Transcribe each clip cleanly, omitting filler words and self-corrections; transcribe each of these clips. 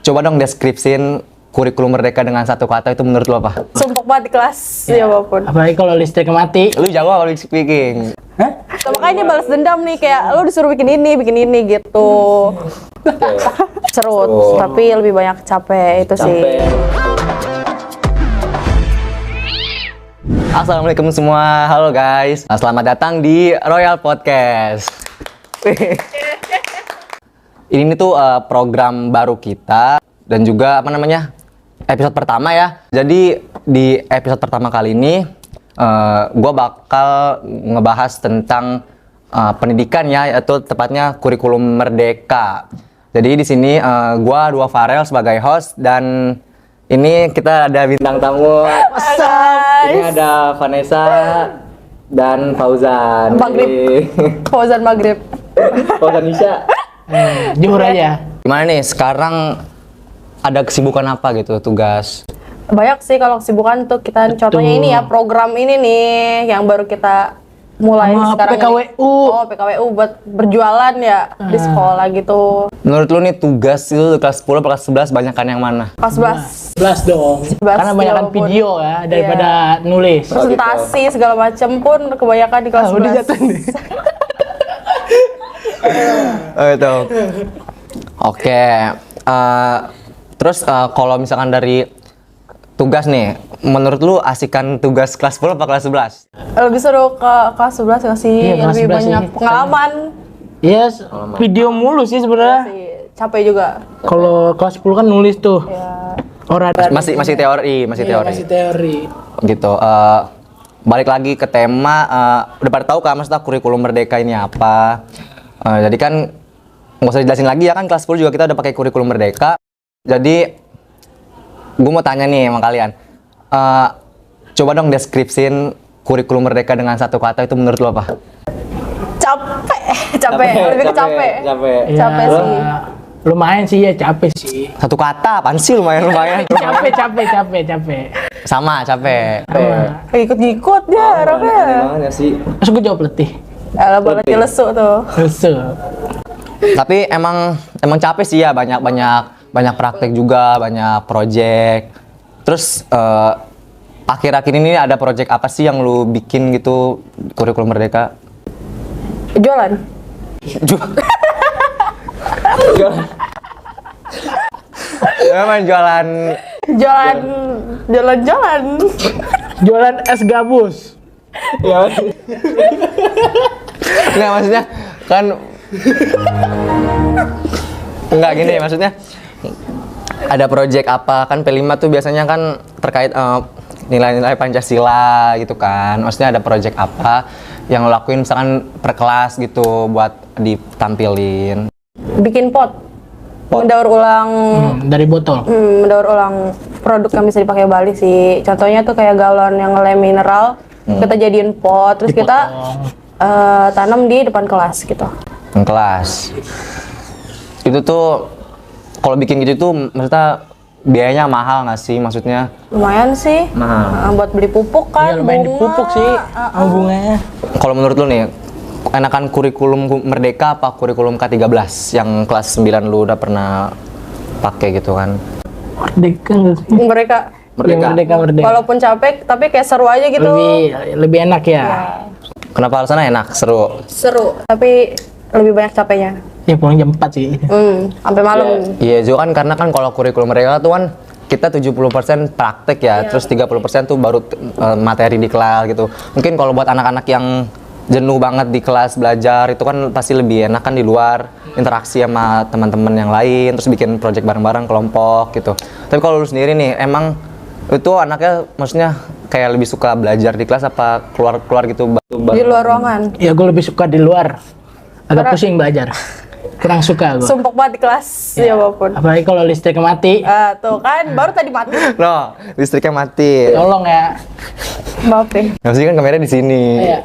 Coba dong deskripsiin kurikulum Merdeka dengan satu kata, itu menurut lo apa? Sumpah banget di kelas, ya apapun. Apalagi kalau listrik mati. Lu jago apa public speaking? Hah? Makanya dia balas dendam nih, kayak lo disuruh bikin ini gitu. Serut, tapi lebih banyak capek itu sih. Assalamualaikum semua, halo guys. Selamat datang di Royal Podcast. Ini tuh program baru kita dan juga episode pertama ya. Jadi di episode pertama kali ini gue bakal ngebahas tentang pendidikan ya, yaitu tepatnya kurikulum Merdeka. Jadi di sini gue Dua Farel sebagai host dan ini kita ada bintang tamu. Ini ada Vanessa dan Fauzan. Maghrib. Fauzan Maghrib. Fauzan Isya. Jujur aja. Gimana nih sekarang, ada kesibukan apa gitu, tugas? Banyak sih kalau kesibukan tuh kita, contohnya ini ya, program ini nih yang baru kita mulai Sama sekarang PKWU. ini. Oh, PKWU buat berjualan ya di sekolah gitu. Menurut lu nih tugas itu kelas 10 atau kelas 11 banyakan yang mana? Kelas 11. 11 dong. 11 Karena banyakan walaupun. video ya daripada nulis. Presentasi segala macam pun kebanyakan di kelas 11. Udah jatuh nih. Oh itu. Oke. Terus kalau misalkan dari tugas nih, menurut lu asikan tugas kelas 10 atau kelas 11? Lebih seru ke kelas 11 nggak sih? Iya, kelas Lebih 11 banyak sih. pengalaman. Yes, video mulu sih sebenarnya. Capek juga. Kalau kelas 10 kan nulis tuh. Ya. Orang Masih teori, masih teori. Masih teori. Gitu. Balik lagi ke tema, udah pada tahu kan maksudnya kurikulum Merdeka ini apa? Jadi kan nggak usah dijelasin lagi ya, kan kelas 10 juga kita udah pakai kurikulum Merdeka. Jadi gue mau tanya nih sama kalian, coba dong deskripsiin kurikulum Merdeka dengan satu kata, itu menurut lo apa? Capek, lebih ke capek. Capek Ya, sih. Lumayan sih ya, capek sih. Satu kata, apaan sih lumayan? Capek. Sama, capek. Ikut-ikut dia orangnya. Gimana sih? Terus gue jawab letih. Alah, banget lesu tuh. Lesu. Tapi emang capek sih ya, banyak praktek juga, banyak project. Terus akhir-akhir ini ada project apa sih yang lu bikin gitu kurikulum Merdeka? Jualan. Emang jualan. Jualan es gabus. Ya. Nggak, maksudnya kan nggak gini, maksudnya ada project apa, kan P5 tuh biasanya kan terkait nilai-nilai Pancasila gitu kan. Maksudnya ada project apa yang lo lakuin misalkan per kelas gitu buat ditampilin? Bikin pot. Mendaur ulang. Dari botol. Mendaur ulang produk yang bisa dipakai Bali sih. Contohnya tuh kayak galon yang lem mineral, kita jadiin pot, terus kita tanam di depan kelas gitu. Kelas. Itu tuh kalau bikin gitu tuh maksudnya biayanya mahal nggak sih, maksudnya? Lumayan sih. Mahal. Buat beli pupuk kan, Iya, lumayan dipupuk sih bunganya. Kalau menurut lu nih, enakan kurikulum Merdeka apa kurikulum K13 yang kelas 9 lu udah pernah pakai gitu kan? Merdeka nggak sih? Mereka Merdeka. walaupun capek tapi kayak seru aja gitu. Lebih enak ya. Kenapa alasannya enak, seru? Seru tapi lebih banyak capeknya. Ya pulang jam 4 sih. Sampai malam. Iya juga kan, karena kan kalau kurikulum Merdeka tuh kan kita 70% praktek ya, terus 30% tuh baru materi di kelas gitu. Mungkin kalau buat anak-anak yang jenuh banget di kelas belajar itu kan pasti lebih enak kan di luar, interaksi sama teman-teman yang lain, terus bikin project bareng-bareng kelompok gitu. Tapi kalau lu sendiri nih, emang itu anaknya maksudnya kayak lebih suka belajar di kelas apa keluar gitu? Di luar ruangan. Ya gue lebih suka di luar. Agak pusing belajar. Kurang suka gue. Sumpah banget di kelas, ya apapun. Apalagi kalau listrik mati. Tuh kan, baru tadi mati. No, listriknya mati. Tolong ya. Maaf ya. Nggak sih, kan kameranya di sini. Iya.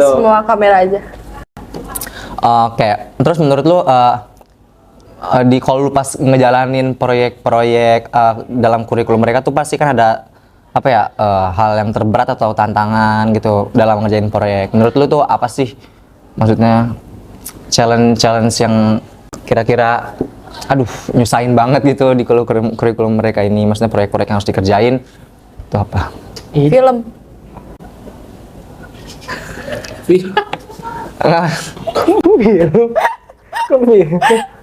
Semua kamera aja. Oke, terus menurut lu kalau lu pas ngejalanin proyek-proyek dalam kurikulum mereka tuh pasti kan ada apa ya, hal yang terberat atau tantangan gitu dalam ngerjain proyek. Menurut lu tuh apa sih, maksudnya challenge yang kira-kira aduh nyusahin banget gitu di kurikulum mereka ini, maksudnya proyek-proyek yang harus dikerjain itu apa? Film.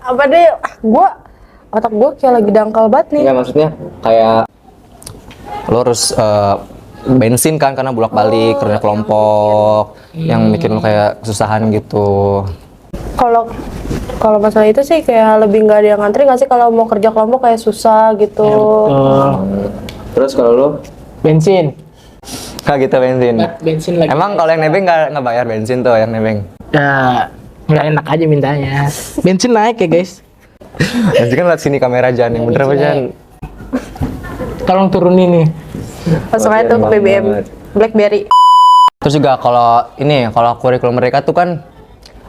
Apa deh? Otak gua kayak lagi dangkal banget nih. Enggak, maksudnya kayak lo harus bensin kan karena bolak-balik kerja kelompok yang bikin lo kayak kesusahan gitu. Kalau masalah itu sih kayak lebih nggak ada yang ngantri nggak sih, kalau mau kerja kelompok kayak susah gitu. Terus kalau lo Bensin. kayak gitu bensin. Bensin lagi. Emang kalau yang nebeng nggak bayar bensin tuh yang nebeng? Ya, nggak enak aja mintanya. Bensin naik ya guys. Nanti kan lihat sini kamera Jan, yang bener apa Jan? Tolong turunin nih. Langsung aja tuh ke BBM BlackBerry. Terus juga kalau kurikulum mereka tuh kan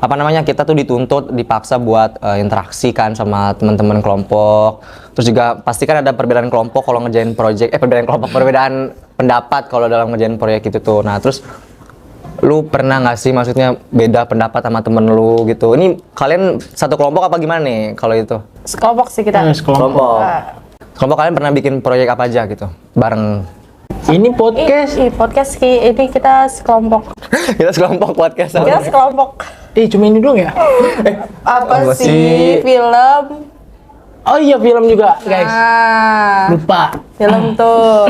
apa namanya, kita tuh dituntut, dipaksa buat interaksi kan sama teman-teman kelompok. Terus juga pasti kan ada perbedaan kelompok kalau ngerjain project, perbedaan pendapat kalau dalam ngerjain proyek itu tuh. Nah terus lu pernah nggak sih maksudnya beda pendapat sama temen lu gitu? Ini kalian satu kelompok apa gimana nih kalau itu? Sekelompok sih kita. Kelompok. Kelompok kalian pernah bikin proyek apa aja gitu bareng? Ini podcast. Podcast ini kita sekelompok. Kita sekelompok podcast. Kita sekelompok. Cuma ini doang ya? Apa sih? Film. Oh iya, film juga guys. Lupa. Film tuh.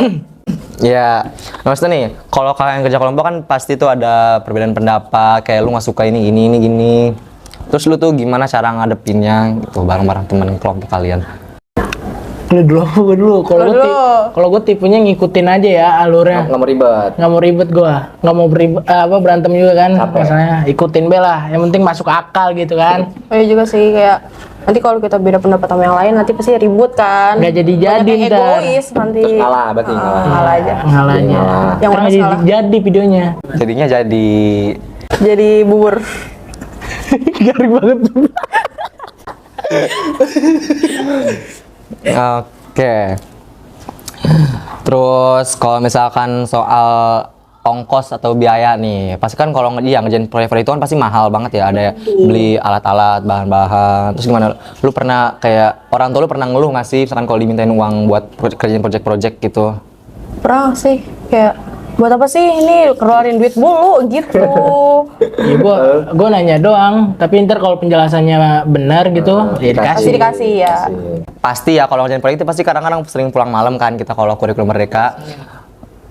Ya, maksudnya nih, kalau kalian kerja kelompok kan pasti tuh ada perbedaan pendapat, kayak lu nggak suka ini gini. Terus lu tuh gimana cara ngadepinnya gitu bareng-bareng temen kelompok kalian? Lu dulu, gue dulu. Kalau gue tipenya ngikutin aja ya alurnya. Nggak mau ribet. Nggak mau ribet gue. Nggak mau berantem juga kan. Capek. Masalahnya ikutin be lah. Yang penting masuk akal gitu kan. Oh iya juga sih, kayak nanti kalau kita beda pendapat sama yang lain nanti pasti ribut kan. Nggak jadi Banyak yang ntar. egois nanti. Terus ngalah, berarti ngalah. Ngalah aja. Ngalah aja. Yang Ntar mana jadi, salah? jadi videonya. Jadinya jadi Jadi bubur. Garing banget. Oke. Terus kalau misalkan soal ongkos atau biaya nih, pasti kan kalau ngerjain proyek-proyek itu kan pasti mahal banget ya, ada beli alat-alat, bahan-bahan. Terus gimana? Lu pernah kayak orang tua lu pernah ngeluh nggak sih misalkan kalau dimintain uang buat kerjain project-project gitu? Pernah sih, kayak buat apa sih ini keluarin duit mulu gitu. Ya gue nanya doang. Tapi ntar kalau penjelasannya benar gitu, ya Pasti dikasih. dikasih ya. Pasti ya kalau ngerjain proyek itu pasti kadang-kadang sering pulang malam kan kita kalau kurikulum mereka.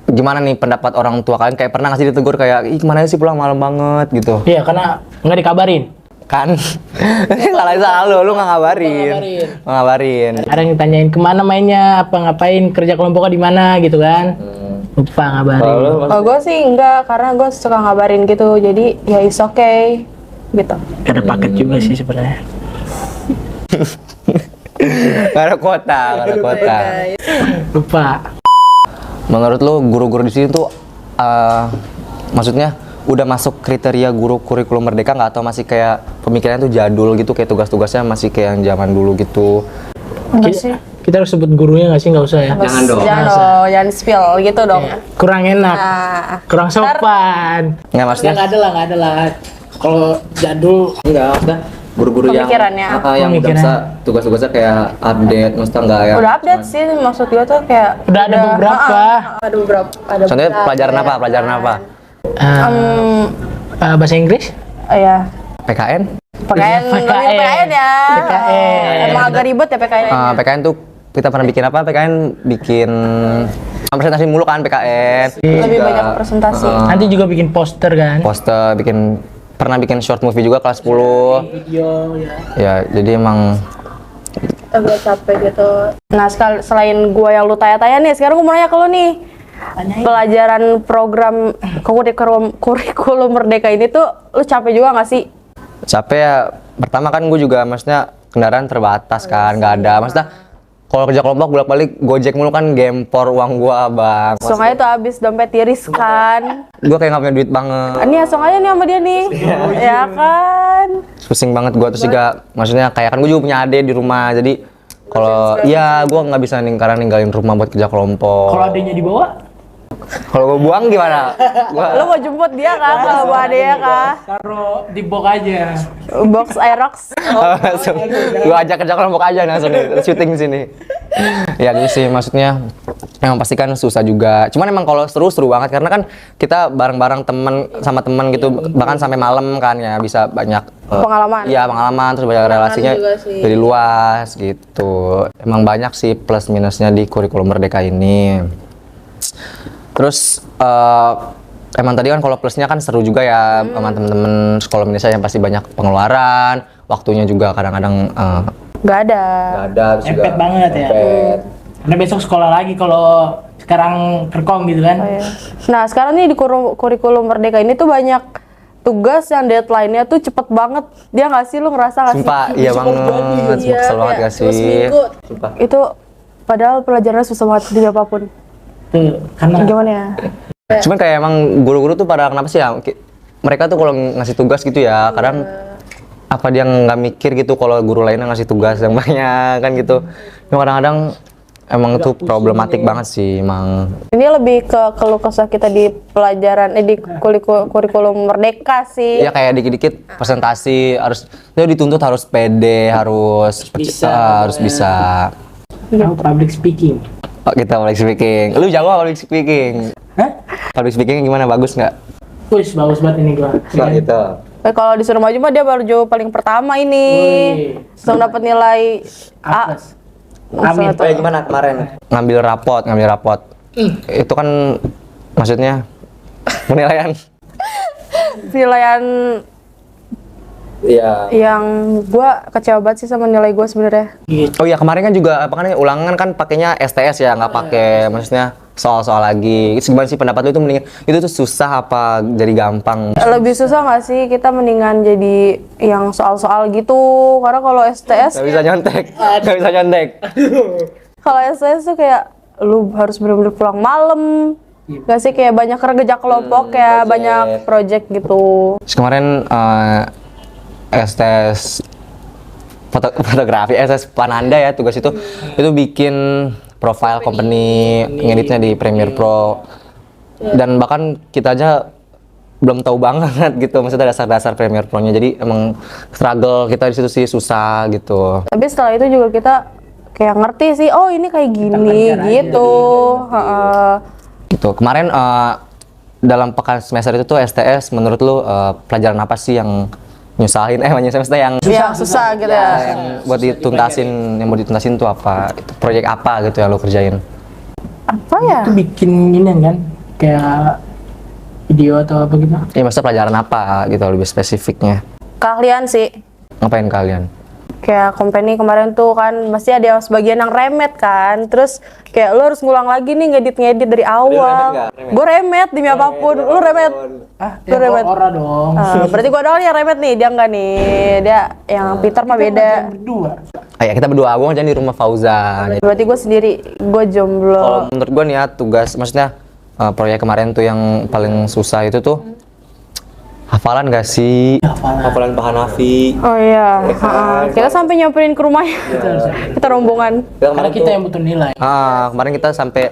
Gimana nih pendapat orang tua kalian, kayak pernah nggak sih ditegur kayak ih kemana sih pulang malam banget gitu? Iya, karena nggak dikabarin. Kan salah lu nggak ngabarin. Ada yang ditanyain kemana mainnya, apa ngapain, kerja kelompoknya di mana gitu kan. Lupa ngabarin. Kalau gue sih enggak, karena gue suka ngabarin gitu, jadi ya is okay gitu. Ada paket juga sih sebenarnya. Gak ada kuota. Lupa. Menurut lu guru-guru di sini tuh maksudnya udah masuk kriteria guru kurikulum merdeka nggak, atau masih kayak pemikirannya tuh jadul gitu, kayak tugas-tugasnya masih kayak yang zaman dulu gitu? Enggak sih. Kita harus sebut gurunya nggak sih? Nggak usah ya. Jangan dong. Jangan spill gitu dong. Kurang enak. Nah, Kurang sopan. Nggak, maksudnya Nggak ada lah. Kalau jadul enggak, maksudnya guru-guru yang Pemikirannya. yang udah bisa tugas-tugasnya kayak update, maksudnya enggak ya? udah update sih, maksud gue tuh kayak Udah ada beberapa. Ada beberapa. Contohnya pelajaran apa? Bahasa Inggris? Ya. PKN? PKN ya. PKN. Emang agak ribet ya PKN. PKN tuh kita pernah bikin apa? PKN bikin presentasi mulu kan PKN. Lebih Juga, banyak presentasi. Nanti juga bikin poster kan? poster, pernah bikin short movie juga kelas 10. Video ya. Ya, jadi emang Agak capek gitu. Nah, selain gua yang lu tanya-tanya nih, sekarang gua mau nanya ke lu nih. Pelajaran program kurikulum merdeka ini tuh lu capek juga nggak sih? capek ya. Pertama kan gue juga maksudnya kendaraan terbatas kan, nggak ada. Maksudnya kalau kerja kelompok bolak-balik Gojek mulu kan, gempor uang gua bang. Langsung aja tuh habis dompet tiris kan. Gue kayak nggak punya duit banget. Ini langsung aja nih sama dia nih. Ya kan? Pusing banget gue, terus juga maksudnya kayak kan gue juga punya adik di rumah, jadi kalau iya gue nggak bisa karena ninggalin rumah buat kerja kelompok. Kalau adanya dibawa? Kalau gue buang gimana? Lo mau jemput dia kah? Kalau mau ada ya kah? Taruh di box aja. Box Aerox. Langsung gue ajak kerja kelompok aja langsung nih, syuting di sini. Ya gitu sih, maksudnya emang pasti kan susah juga. Cuman emang kalau seru banget karena kan kita bareng-bareng temen sama temen gitu, bahkan sampai malam kan ya, bisa banyak Pengalaman. Iya, pengalaman, terus banyak relasinya juga sih. jadi luas gitu. Emang banyak sih plus minusnya di kurikulum Merdeka ini. Terus emang tadi kan kalau plusnya kan seru juga ya sama temen-temen. Kalau minusnya yang pasti banyak pengeluaran, waktunya juga kadang-kadang Gak ada. nggak ada. Terus juga Mepet banget ya. mepet. Karena besok sekolah lagi kalau sekarang kerkom gitu kan. Oh, iya. Nah sekarang nih di kurikulum Merdeka ini tuh banyak tugas yang deadline-nya tuh cepet banget. Dia nggak sih, lu ngerasa nggak sih? Sumpah, iya banget. Sumpah, kesel banget gak sih? Sumpah. Itu padahal pelajarannya susah banget di apapun. Tuh, karena Gimana ya? Cuman kayak emang guru-guru tuh pada kenapa sih ya? Mereka tuh kalau ngasih tugas gitu ya, kadang apa dia nggak mikir gitu kalau guru lainnya ngasih tugas yang banyak kan gitu. Cuma kadang-kadang emang itu problematik banget sih emang. Ini lebih ke keluh kesah kita di pelajaran di kurikulum Merdeka sih. Ya kayak dikit-dikit presentasi harus itu dituntut harus pede, harus harus bisa. aku public speaking. Oh, kita public speaking. Lu jago public speaking. Hah? Public speaking gimana? Bagus nggak? Wih, bagus banget ini gua. Nah, gitu. Kalau disuruh maju mah dia baru jauh paling pertama ini. Wih. Langsung dapat nilai A. Plus. Amin. Oh ya gimana kemarin? Ngambil rapot. Itu kan maksudnya penilaian. Penilaian Iya. yang gua kecewa banget sih sama nilai gua sebenarnya. Gitu. Oh iya kemarin kan juga apa kan ulangan kan pakainya STS ya, nggak pakai maksudnya soal-soal lagi. Itu gimana sih pendapat lu itu mendingan itu tuh susah apa jadi gampang? Lebih susah nggak sih kita mendingan jadi yang soal-soal gitu, karena kalau STS Nggak bisa nyontek. Nggak bisa nyontek. kalau STS tuh kayak lu harus bener-bener pulang malam. Gak sih, kayak banyak kerja kelompok, kayak project. banyak project gitu. Terus kemarin STS fotografi, STS Pananda ya tugas itu bikin profile company, ngeditnya di Premiere Pro, dan bahkan kita aja belum tahu banget gitu, maksudnya dasar-dasar Premiere Pro-nya, jadi emang struggle kita di situ sih, susah gitu. Tapi setelah itu juga kita kayak ngerti sih, oh ini kayak gini gitu. Gitu. Kemarin dalam pekan semester itu tuh STS menurut lu pelajaran apa sih yang nyusahin semester yang Susah gitu ya. yang buat dituntasin tuh apa? Itu proyek apa gitu yang lu kerjain? Apa ya? Itu bikin ini kan kayak video atau apa gitu. Ya maksudnya pelajaran apa gitu lebih spesifiknya? Keahlian sih. Ngapain kalian? Kayak company kemarin tuh kan masih ada sebagian yang remet kan, terus kayak lu harus ngulang lagi nih ngedit dari awal. Gue remet demi apapun, lu remet. Lu Lu remet. Ora dong. Berarti gue doang yang remet nih, dia enggak nih, dia yang Peter mah beda. Berdua. Ya kita berdua, gue ngerjain di rumah Fauzan. Berarti gue sendiri, gue Kalau jomblo. menurut gue nih ya tugas, maksudnya proyek kemarin tuh yang paling susah itu tuh hafalan gak sih? Hafalan Pak Hanafi. Oh iya, kita sampai nyamperin ke rumahnya. Kita rombongan. Karena kita yang butuh nilai. Kemarin kita sampai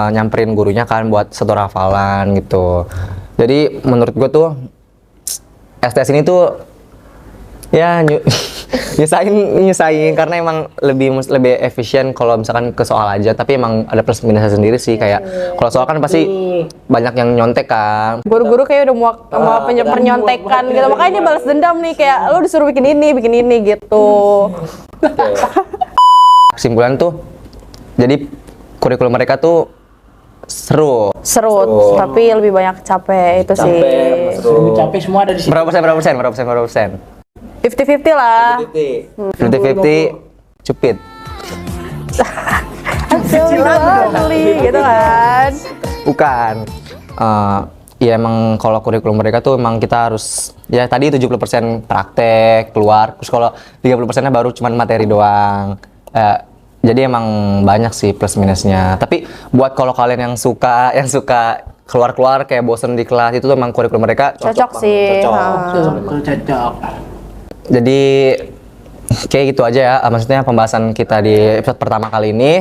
nyamperin gurunya kan buat setor hafalan gitu. Jadi menurut gue tuh STS ini tuh ya nyusahin karena emang lebih efisien kalau misalkan ke soal aja, tapi emang ada plus minusnya sendiri sih, kayak kalau soal kan pasti banyak yang nyontek kan. Guru-guru kayak udah mau pernyontekan gitu, makanya dia balas dendam nih, kayak lu disuruh bikin ini gitu. Kesimpulan tuh jadi kurikulum mereka tuh seru, tapi lebih banyak capek itu sih. Lebih capek semua ada di situ. berapa persen 50-50 lah. 50-50 cupid. Lovely gitu kan. Bukan. Ya emang kalau kurikulum mereka tuh emang kita harus ya tadi 70% praktek keluar, terus kalau 30%-nya baru cuman materi doang. Jadi emang banyak sih plus minusnya. Tapi buat kalau kalian yang suka keluar-keluar kayak bosen di kelas, itu tuh emang kurikulum mereka Cocok sih. Cocok. Jadi kayak gitu aja ya, maksudnya pembahasan kita di episode pertama kali ini.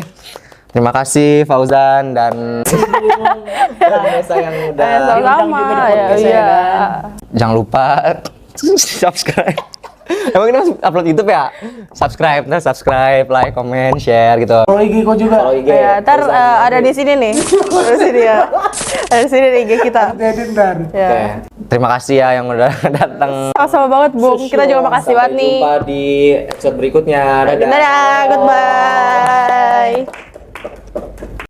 Terima kasih Fauzan dan Nesa yang udah. Sama-sama. Ya, podcast iya. Jangan lupa subscribe. Emang ini masih upload YouTube ya? Subscribe, like, comment, share gitu. Follow IG kok juga. Follow IG. Ya, ntar ada di sini nih. Ada di sini ya. Ada di sini IG kita. Edit ntar. Ya. Oke. Terima kasih ya yang udah datang. Sama-sama banget, Bung. Kita juga makasih banget nih. Sampai jumpa di episode berikutnya. Dadah. Dadah, goodbye.